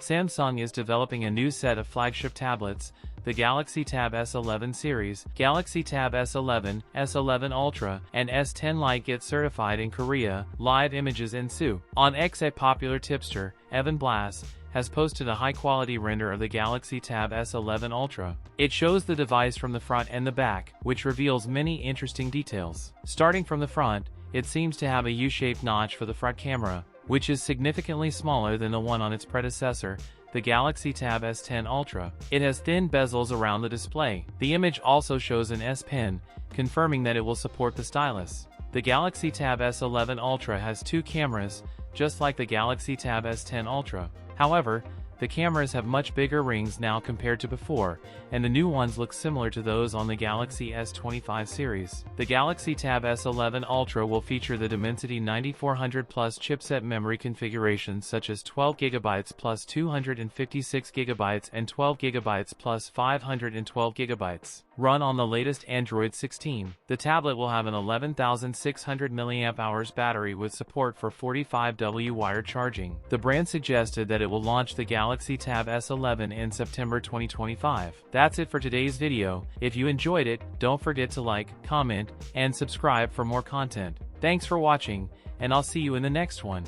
Samsung is developing a new set of flagship tablets, the Galaxy Tab S11 series. Galaxy Tab S11, S11 Ultra, and S10 Lite get certified in Korea. Live images ensue. On X, a popular tipster, Evan Blass, has posted a high-quality render of the Galaxy Tab S11 Ultra. It shows the device from the front and the back, which reveals many interesting details. Starting from the front, it seems to have a U-shaped notch for the front camera, which is significantly smaller than the one on its predecessor, the Galaxy Tab S10 Ultra. It has thin bezels around the display. The image also shows an S-Pen, confirming that it will support the stylus. The Galaxy Tab S11 Ultra has two cameras, just like the Galaxy Tab S10 Ultra. However, the cameras have much bigger rings now compared to before, and the new ones look similar to those on the Galaxy S25 series. The Galaxy Tab S11 Ultra will feature the Dimensity 9400 Plus chipset memory configurations such as 12GB plus 256GB and 12GB plus 512GB. Run on the latest Android 16. The tablet will have an 11,600 mAh battery with support for 45W wired charging. The brand suggested that it will launch the Galaxy Tab S11 in September 2025. That's it for today's video. If you enjoyed it, don't forget to like, comment, and subscribe for more content. Thanks for watching, and I'll see you in the next one.